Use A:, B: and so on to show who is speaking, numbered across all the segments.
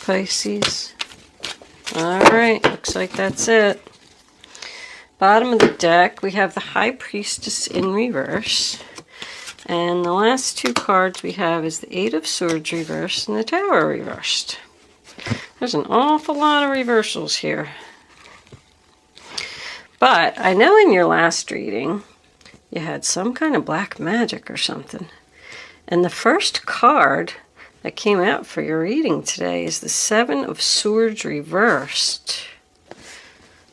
A: Pisces. All right, looks like that's it. Bottom of the deck, we have the High Priestess in reverse. And the last two cards we have is the Eight of Swords reversed and the Tower reversed. There's an awful lot of reversals here. But I know in your last reading, you had some kind of black magic or something. And the first card that came out for your reading today is the Seven of Swords reversed,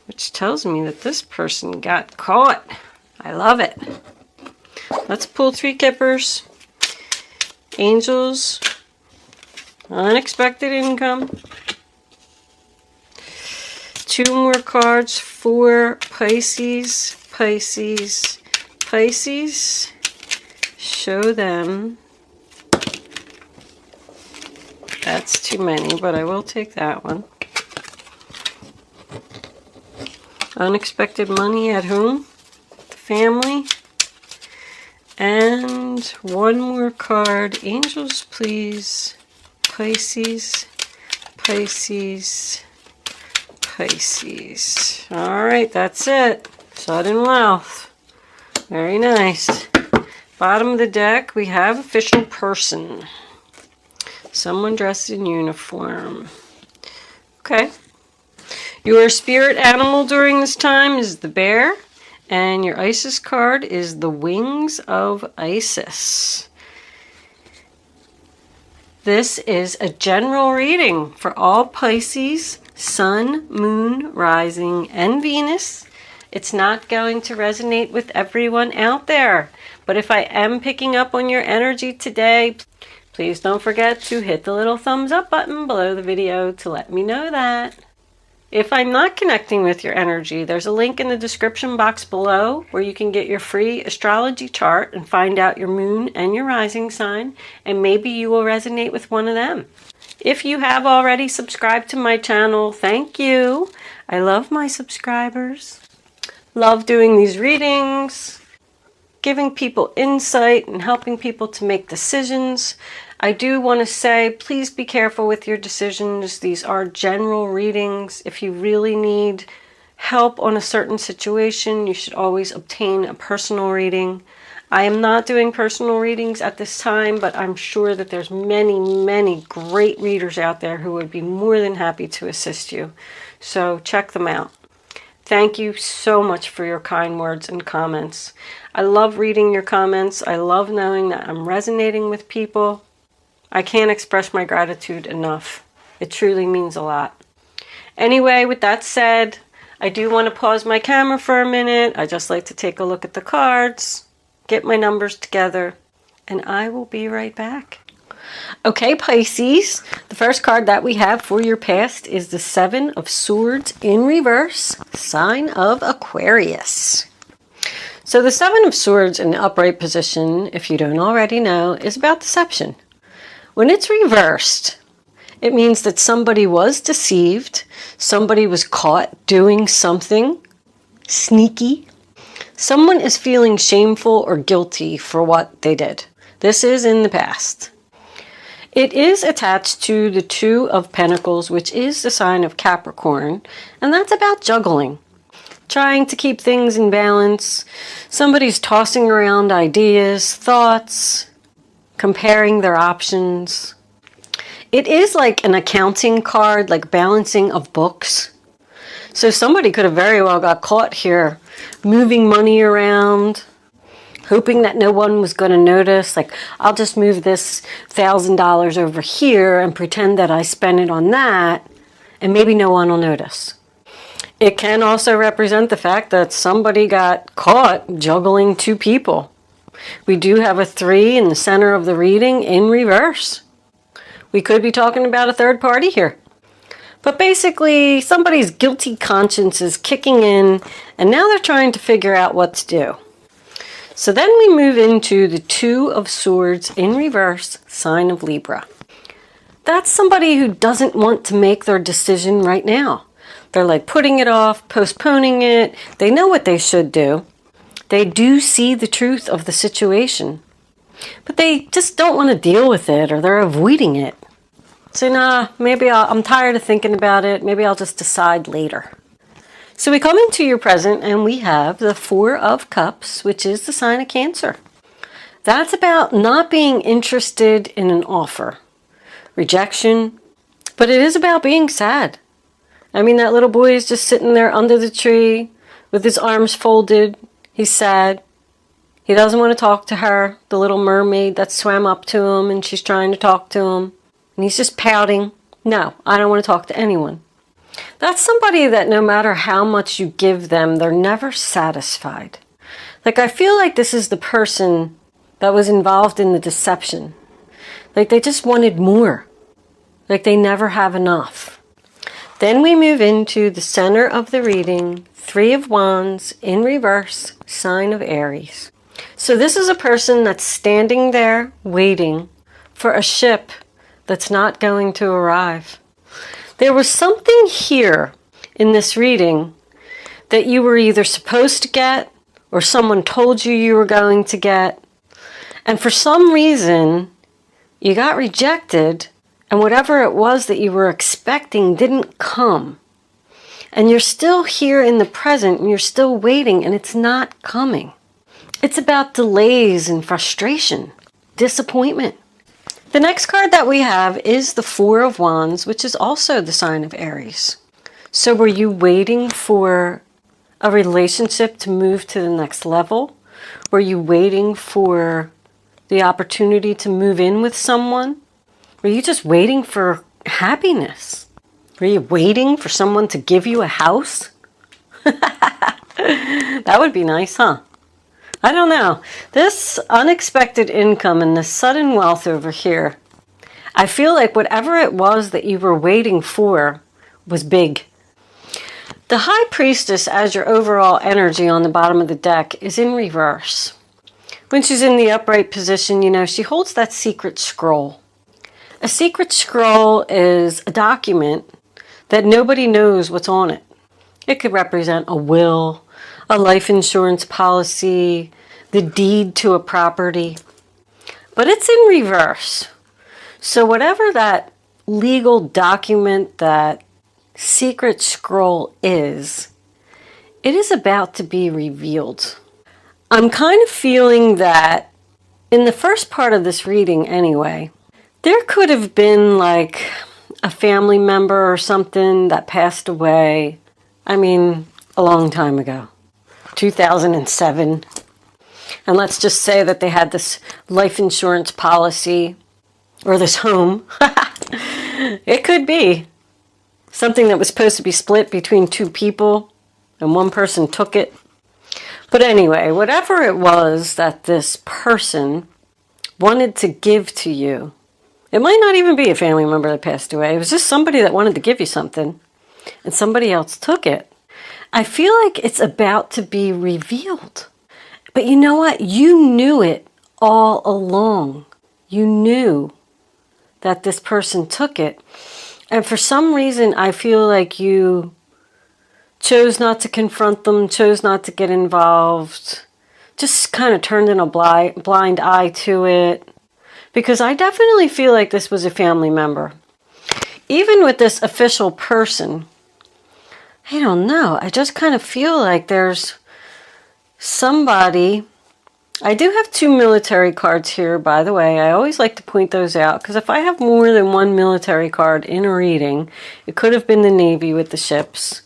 A: which tells me that this person got caught. I love it. Let's pull three kippers. Angels, unexpected income. Two more cards for Pisces, Pisces, Pisces. Show them. That's too many, but I will take that one. Unexpected money at home, family. And one more card. Angels, please. Pisces, Pisces, Pisces. All right, that's it. Sudden wealth. Very nice. Bottom of the deck, we have official person. Someone dressed in uniform. Okay. Your spirit animal during this time is the bear. And your Isis card is the Wings of Isis. This is a general reading for all Pisces, Sun, Moon, Rising, and Venus. It's not going to resonate with everyone out there. But if I am picking up on your energy today, please don't forget to hit the little thumbs up button below the video to let me know that. If I'm not connecting with your energy, there's a link in the description box below where you can get your free astrology chart and find out your moon and your rising sign, and maybe you will resonate with one of them. If you have already subscribed to my channel, thank you. I love my subscribers. Love doing these readings, giving people insight and helping people to make decisions. I do want to say, please be careful with your decisions. These are general readings. If you really need help on a certain situation, you should always obtain a personal reading. I am not doing personal readings at this time, but I'm sure that there's many, many great readers out there who would be more than happy to assist you. So check them out. Thank you so much for your kind words and comments. I love reading your comments. I love knowing that I'm resonating with people. I can't express my gratitude enough. It truly means a lot. Anyway, with that said, I do want to pause my camera for a minute. I just like to take a look at the cards, get my numbers together, and I will be right back. Okay, Pisces, the first card that we have for your past is the Seven of Swords in reverse, sign of Aquarius. So the Seven of Swords in the upright position, if you don't already know, is about deception. When it's reversed, it means that somebody was deceived, somebody was caught doing something sneaky. Someone is feeling shameful or guilty for what they did. This is in the past. It is attached to the Two of Pentacles, which is the sign of Capricorn, and that's about juggling, trying to keep things in balance. Somebody's tossing around ideas, thoughts, comparing their options. It is like an accounting card, like balancing of books. So somebody could have very well got caught here, moving money around, hoping that no one was going to notice. Like, I'll just move this $1,000 over here and pretend that I spent it on that, and maybe no one will notice. It can also represent the fact that somebody got caught juggling two people. We do have a 3 in the center of the reading in reverse. We could be talking about a third party here. But basically, somebody's guilty conscience is kicking in, and now they're trying to figure out what to do. So then we move into the Two of Swords in reverse, sign of Libra. That's somebody who doesn't want to make their decision right now. They're like putting it off, postponing it. They know what they should do. They do see the truth of the situation, but they just don't want to deal with it, or they're avoiding it. So nah, maybe I'm tired of thinking about it. Maybe I'll just decide later. So we come into your present and we have the Four of Cups, which is the sign of Cancer. That's about not being interested in an offer, rejection, but it is about being sad. I mean, that little boy is just sitting there under the tree with his arms folded. He's sad. He doesn't want to talk to her, the little mermaid that swam up to him and she's trying to talk to him. And he's just pouting. No, I don't want to talk to anyone. That's somebody that no matter how much you give them, they're never satisfied. Like, I feel like this is the person that was involved in the deception. Like, they just wanted more. Like, they never have enough. Then we move into the center of the reading, Three of Wands in reverse, sign of Aries. So this is a person that's standing there waiting for a ship that's not going to arrive. There was something here in this reading that you were either supposed to get or someone told you you were going to get. And for some reason, you got rejected and whatever it was that you were expecting didn't come. And you're still here in the present and you're still waiting and it's not coming. It's about delays and frustration, disappointment. The next card that we have is the Four of Wands, which is also the sign of Aries. So were you waiting for a relationship to move to the next level? Were you waiting for the opportunity to move in with someone? Were you just waiting for happiness? Were you waiting for someone to give you a house? That would be nice, huh? I don't know. This unexpected income and this sudden wealth over here, I feel like whatever it was that you were waiting for was big. The High Priestess, as your overall energy on the bottom of the deck, is in reverse. When she's in the upright position, you know, she holds that secret scroll. A secret scroll is a document that nobody knows what's on it. It could represent a will, a life insurance policy, the deed to a property. But it's in reverse. So whatever that legal document, that secret scroll is, it is about to be revealed. I'm kind of feeling that in the first part of this reading anyway, there could have been like a family member or something that passed away. I mean, a long time ago, 2007. And let's just say that they had this life insurance policy or this home. It could be something that was supposed to be split between two people and one person took it. But anyway, whatever it was that this person wanted to give to you, it might not even be a family member that passed away. It was just somebody that wanted to give you something and somebody else took it. I feel like it's about to be revealed. But you know what? You knew it all along. You knew that this person took it. And for some reason, I feel like you chose not to confront them, chose not to get involved, just kind of turned in a blind eye to it. Because I definitely feel like this was a family member. Even with this official person, I don't know. I just kind of feel like there's somebody. I do have two military cards here, by the way. I always like to point those out because if I have more than one military card in a reading, it could have been the Navy with the ships.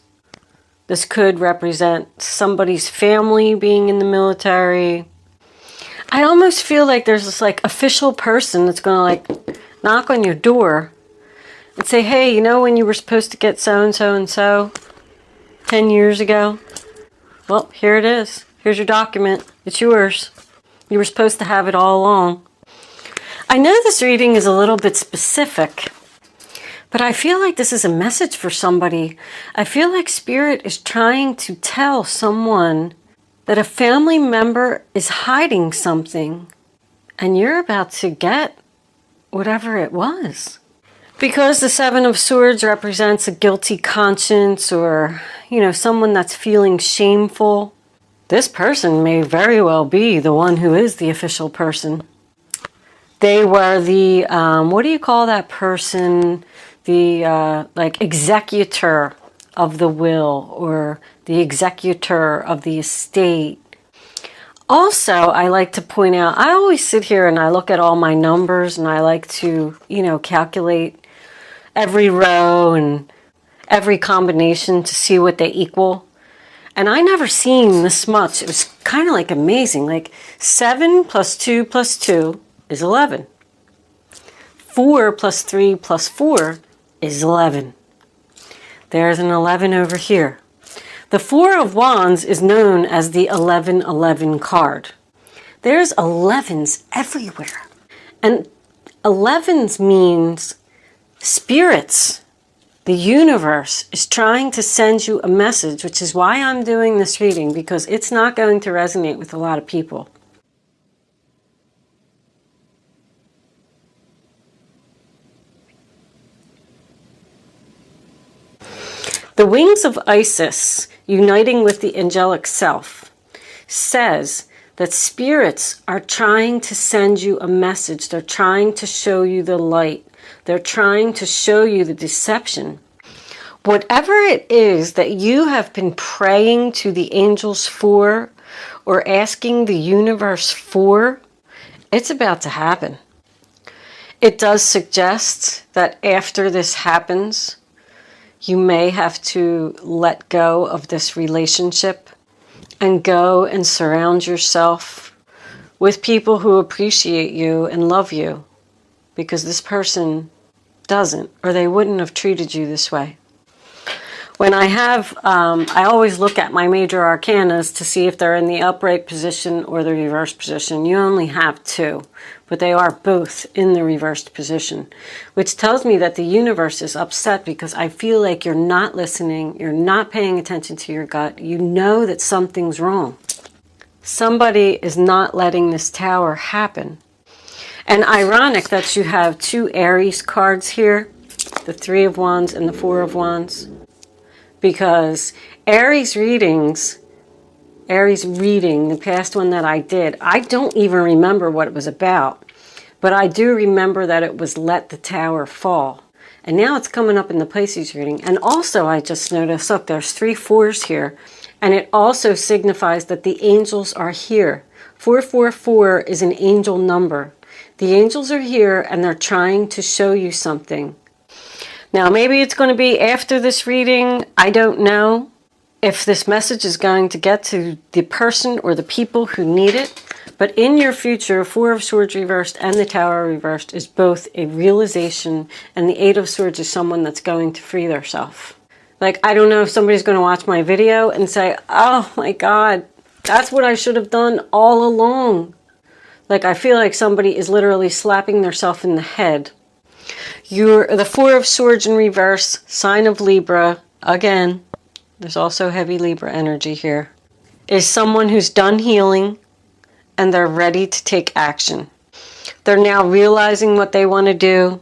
A: This could represent somebody's family being in the military. I almost feel like there's this like official person that's going to like knock on your door and say, hey, you know when you were supposed to get so-and-so and so 10 years ago? Well, here it is. Here's your document. It's yours. You were supposed to have it all along. I know this reading is a little bit specific, but I feel like this is a message for somebody. I feel like Spirit is trying to tell someone that a family member is hiding something and you're about to get whatever it was. Because the Seven of Swords represents a guilty conscience or, you know, someone that's feeling shameful, this person may very well be the one who is the official person. They were the, what do you call that person? The like executor of the will, or the executor of the estate. Also, I like to point out, I always sit here and I look at all my numbers, and I like to, you know, calculate every row and every combination to see what they equal. And I never seen this much. It was kind of like amazing. Like 7 plus 2 plus 2 is 11. 4 plus 3 plus 4 is 11. There's an 11 over here. The Four of Wands is known as the 1111 card. There's 11s everywhere. And 11s means spirits. The universe is trying to send you a message, which is why I'm doing this reading, because it's not going to resonate with a lot of people. The wings of Isis, uniting with the angelic self, says that spirits are trying to send you a message. They're trying to show you the light. They're trying to show you the deception. Whatever it is that you have been praying to the angels for, or asking the universe for, it's about to happen. It does suggest that after this happens, you may have to let go of this relationship and go and surround yourself with people who appreciate you and love you, because this person doesn't, or they wouldn't have treated you this way. When I have, I always look at my major arcanas to see if they're in the upright position or the reversed position. You only have 2, but they are both in the reversed position, which tells me that the universe is upset because I feel like you're not listening, you're not paying attention to your gut, you know that something's wrong. Somebody is not letting this tower happen. And ironic that you have 2 Aries cards here, the 3 of Wands and the 4 of Wands. Because Aries reading, the past one that I did, I don't even remember what it was about. But I do remember that it was let the tower fall. And now it's coming up in the Pisces reading. And also I just noticed, look, there's 3 4s here. And it also signifies that the angels are here. 444 is an angel number. The angels are here and they're trying to show you something. Now, maybe it's going to be after this reading. I don't know if this message is going to get to the person or the people who need it. But in your future, 4 of Swords reversed and the Tower reversed is both a realization, and the 8 of Swords is someone that's going to free themselves. Like, I don't know if somebody's going to watch my video and say, oh my God, that's what I should have done all along. Like, I feel like somebody is literally slapping themselves in the head. You're the 4 of Swords in reverse, sign of Libra. Again, there's also heavy Libra energy here. Is someone who's done healing and they're ready to take action. They're now realizing what they want to do.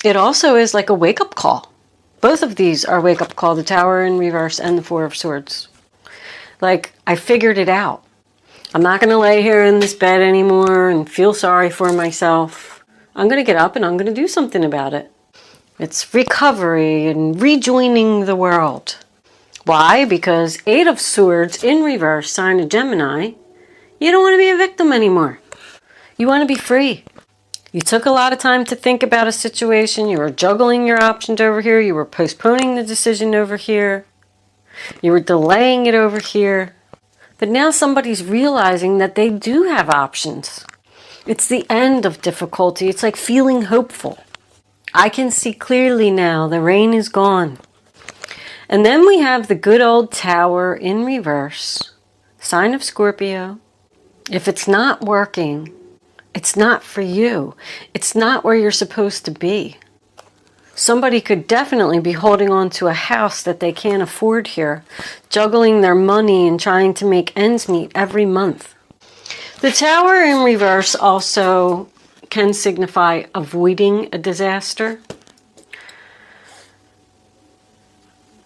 A: It also is like a wake-up call. Both of these are wake-up call, the Tower in reverse and the 4 of Swords. Like, I figured it out. I'm not going to lay here in this bed anymore and feel sorry for myself. I'm going to get up and I'm going to do something about it. It's recovery and rejoining the world. Why? Because 8 of Swords in reverse, sign of Gemini, you don't want to be a victim anymore. You want to be free. You took a lot of time to think about a situation. You were juggling your options over here. You were postponing the decision over here. You were delaying it over here. But now somebody's realizing that they do have options. It's the end of difficulty. It's like feeling hopeful. I can see clearly now. The rain is gone. And then we have the good old Tower in reverse. Sign of Scorpio. If it's not working, it's not for you. It's not where you're supposed to be. Somebody could definitely be holding on to a house that they can't afford here, juggling their money and trying to make ends meet every month. The Tower in reverse also can signify avoiding a disaster.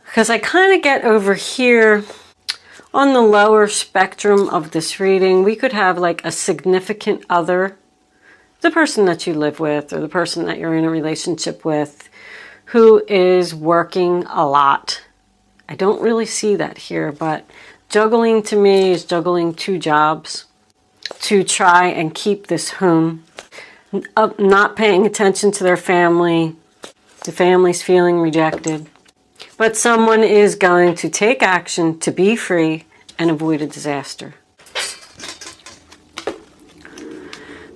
A: Because I kind of get over here on the lower spectrum of this reading, we could have like a significant other the person that you live with or the person that you're in a relationship with who is working a lot. I don't really see that here, but juggling to me is juggling 2 jobs to try and keep this home. Not paying attention to their family. The family's feeling rejected. But someone is going to take action to be free and avoid a disaster.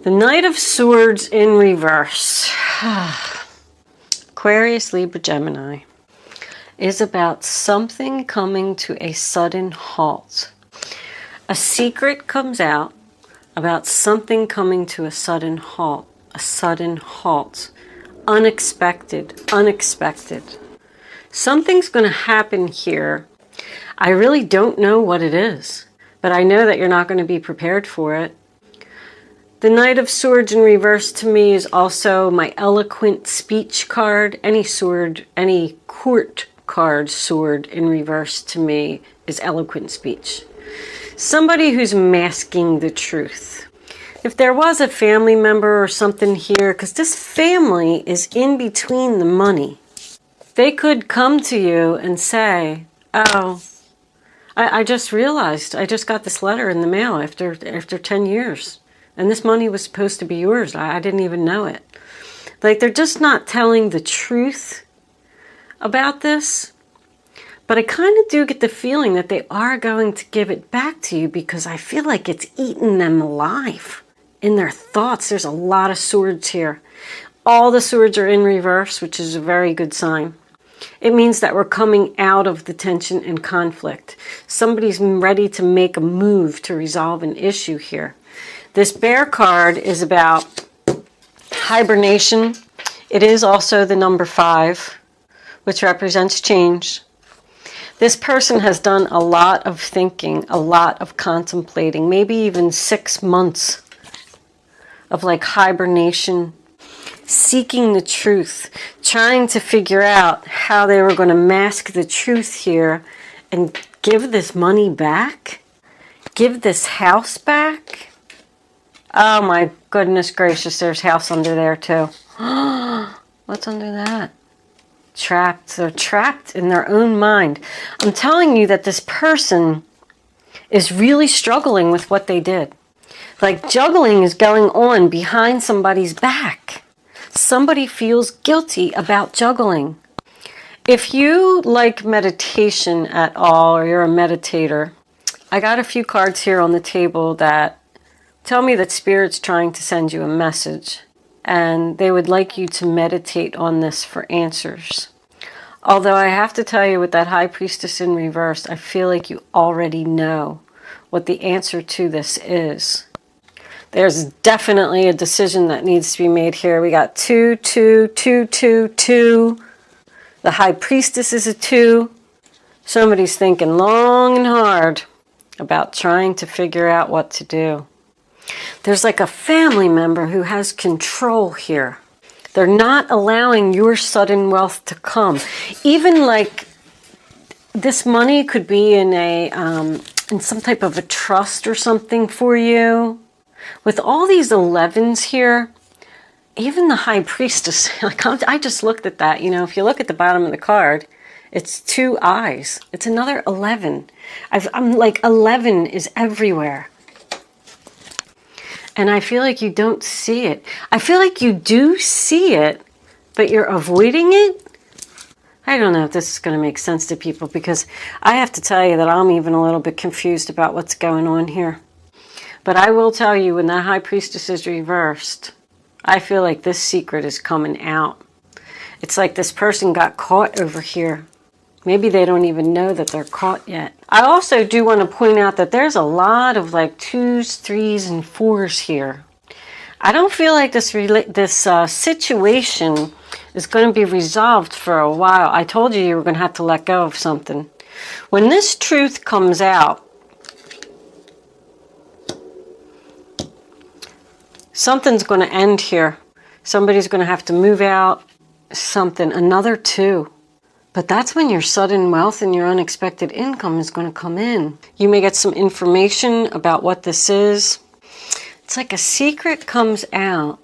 A: The Knight of Swords in reverse. Aquarius, Libra, Gemini is about something coming to a sudden halt. A secret comes out about something coming to a sudden halt. A sudden halt. Unexpected. Unexpected. Something's going to happen here. I really don't know what it is, but I know that you're not going to be prepared for it. The Knight of Swords in reverse to me is also my eloquent speech card. Any sword, any court card sword in reverse to me is eloquent speech. Somebody who's masking the truth. If there was a family member or something here, because this family is in between the money, they could come to you and say, oh, I just realized, I just got this letter in the mail after 10 years. And this money was supposed to be yours. I didn't even know it. Like, they're just not telling the truth about this. But I kind of do get the feeling that they are going to give it back to you, because I feel like it's eating them alive in their thoughts. There's a lot of swords here. All the swords are in reverse, which is a very good sign. It means that we're coming out of the tension and conflict. Somebody's ready to make a move to resolve an issue here. This bear card is about hibernation. It is also the number 5, which represents change. This person has done a lot of thinking, a lot of contemplating, maybe even 6 months of like hibernation, seeking the truth, trying to figure out how they were going to mask the truth here and give this money back, give this house back. Oh my goodness gracious, there's house under there too. What's under that? Trapped. They're trapped in their own mind. I'm telling you that this person is really struggling with what they did. Like, juggling is going on behind somebody's back. Somebody feels guilty about juggling. If you like meditation at all, or you're a meditator, I got a few cards here on the table that tell me that Spirit's trying to send you a message, and they would like you to meditate on this for answers. Although I have to tell you, with that High Priestess in reverse, I feel like you already know what the answer to this is. There's definitely a decision that needs to be made here. We got 2, 2, 2, 2, 2. The High Priestess is a 2. Somebody's thinking long and hard about trying to figure out what to do. There's like a family member who has control here. They're not allowing your sudden wealth to come. Even like this money could be in in some type of a trust or something for you. With all these 11s here, even the High Priestess, like I just looked at that. You know, if you look at the bottom of the card, it's 2 eyes. It's another 11. I'm like, 11 is everywhere. And I feel like you don't see it. I feel like you do see it, but you're avoiding it. I don't know if this is going to make sense to people, because I have to tell you that I'm even a little bit confused about what's going on here. But I will tell you, when that High Priestess is reversed, I feel like this secret is coming out. It's like this person got caught over here. Maybe they don't even know that they're caught yet. I also do want to point out that there's a lot of like 2s, 3s, and 4s here. I don't feel like this situation is going to be resolved for a while. I told you were going to have to let go of something. When this truth comes out, something's going to end here. Somebody's going to have to move out. Something. Another 2. But that's when your sudden wealth and your unexpected income is going to come in. You may get some information about what this is. It's like a secret comes out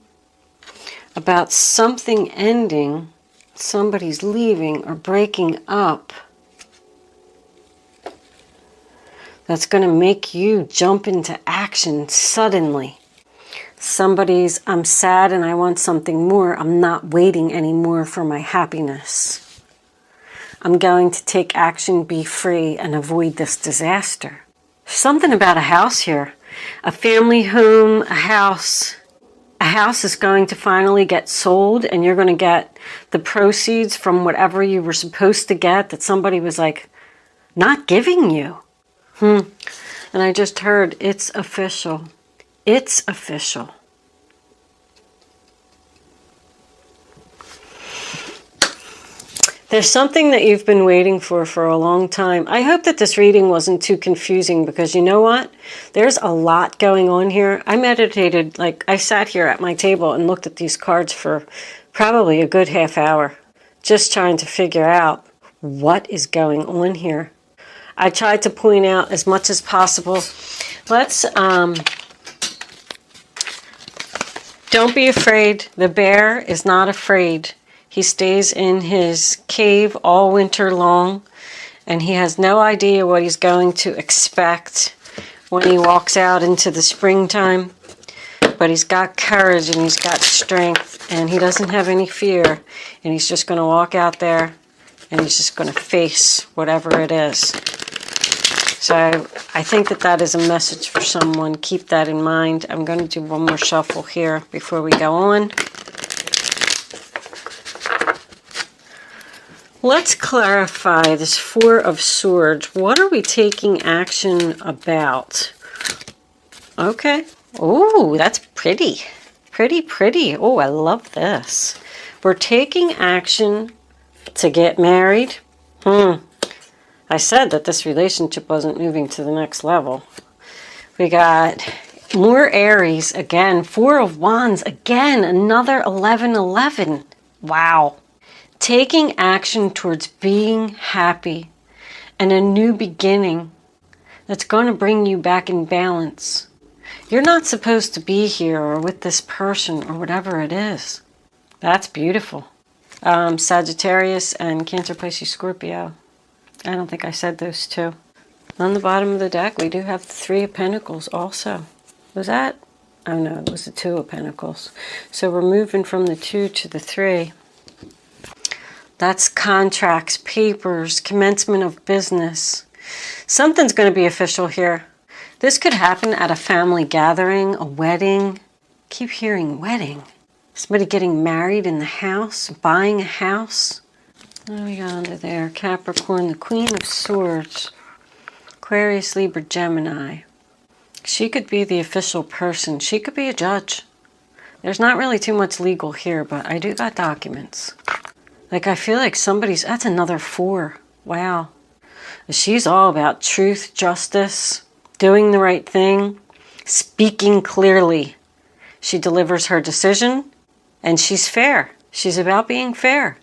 A: about something ending, somebody's leaving or breaking up. That's going to make you jump into action suddenly. Somebody's, I'm sad and I want something more. I'm not waiting anymore for my happiness. I'm going to take action, be free, and avoid this disaster. Something about a house here. A family home, a house. A house is going to finally get sold, and you're going to get the proceeds from whatever you were supposed to get that somebody was like, not giving you. And I just heard, it's official. It's official. There's something that you've been waiting for a long time. I hope that this reading wasn't too confusing, because you know what? There's a lot going on here. I meditated, like I sat here at my table and looked at these cards for probably a good half hour, just trying to figure out what is going on here. I tried to point out as much as possible. Let's, don't be afraid. The bear is not afraid. He stays in his cave all winter long, and he has no idea what he's going to expect when he walks out into the springtime. But he's got courage and he's got strength, and he doesn't have any fear. And he's just going to walk out there and he's just going to face whatever it is. So I think that that is a message for someone. Keep that in mind. I'm going to do one more shuffle here before we go on. Let's clarify this Four of Swords. What are we taking action about? Okay. Oh, that's pretty. Pretty. Oh, I love this. We're taking action to get married. I said that this relationship wasn't moving to the next level. We got more Aries again. Four of Wands again. Another 11-11. Wow. Taking action towards being happy and a new beginning that's going to bring you back in balance. You're not supposed to be here or with this person or whatever it is. That's beautiful. Sagittarius and Cancer, Pisces, Scorpio. I don't think I said those two. On the bottom of the deck, we do have the Three of Pentacles also. Was that? Oh no, it was the Two of Pentacles. So we're moving from the 2 to the 3. That's contracts, papers, commencement of business. Something's going to be official here. This could happen at a family gathering, a wedding. Keep hearing wedding. Somebody getting married in the house, buying a house. What do we got under there? Capricorn, the Queen of Swords. Aquarius, Libra, Gemini. She could be the official person. She could be a judge. There's not really too much legal here, but I do got documents. Like, I feel like somebody's... That's another 4. Wow. She's all about truth, justice, doing the right thing, speaking clearly. She delivers her decision, and she's fair. She's about being fair.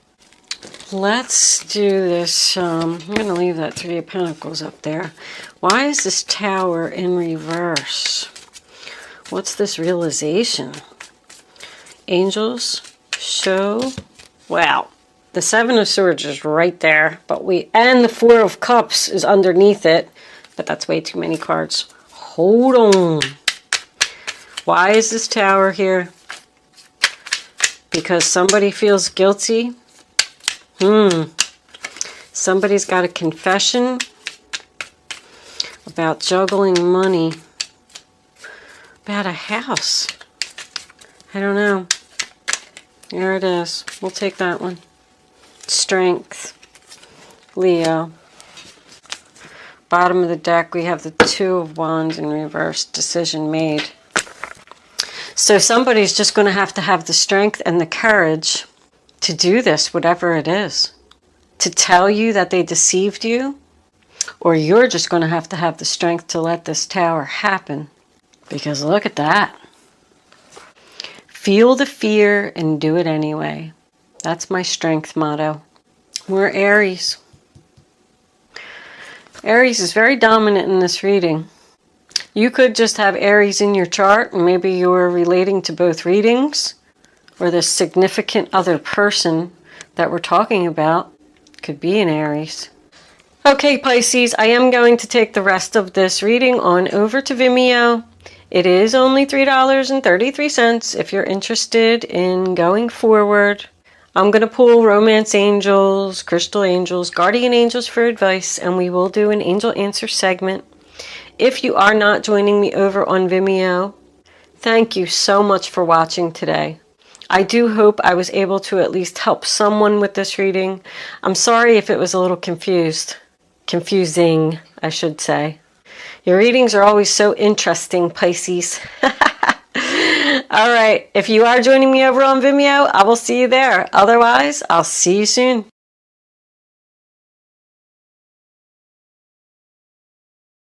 A: Let's do this. I'm going to leave that Three of Pentacles up there. Why is this Tower in reverse? What's this realization? Angels, show. Wow. The Seven of Swords is right there, and the Four of Cups is underneath it, but that's way too many cards. Hold on. Why is this Tower here? Because somebody feels guilty. Somebody's got a confession about juggling money. About a house. I don't know. There it is. We'll take that one. Strength. Leo. Bottom of the deck, we have the Two of Wands in reverse. Decision made. So somebody's just going to have the strength and the courage to do this, whatever it is. To tell you that they deceived you, or you're just going to have the strength to let this Tower happen. Because look at that. Feel the fear and do it anyway. That's my strength motto. We're Aries. Aries is very dominant in this reading. You could just have Aries in your chart, and maybe you're relating to both readings. or the significant other person that we're talking about could be an Aries. Okay, Pisces, I am going to take the rest of this reading on over to Vimeo. It is only $3.33 if you're interested in going forward. I'm going to pull romance angels, crystal angels, guardian angels for advice, and we will do an angel answer segment. If you are not joining me over on Vimeo, thank you so much for watching today. I do hope I was able to at least help someone with this reading. I'm sorry if it was a little confusing, I should say. Your readings are always so interesting, Pisces. All right, if you are joining me over on Vimeo, I will see you there. Otherwise, I'll see you soon.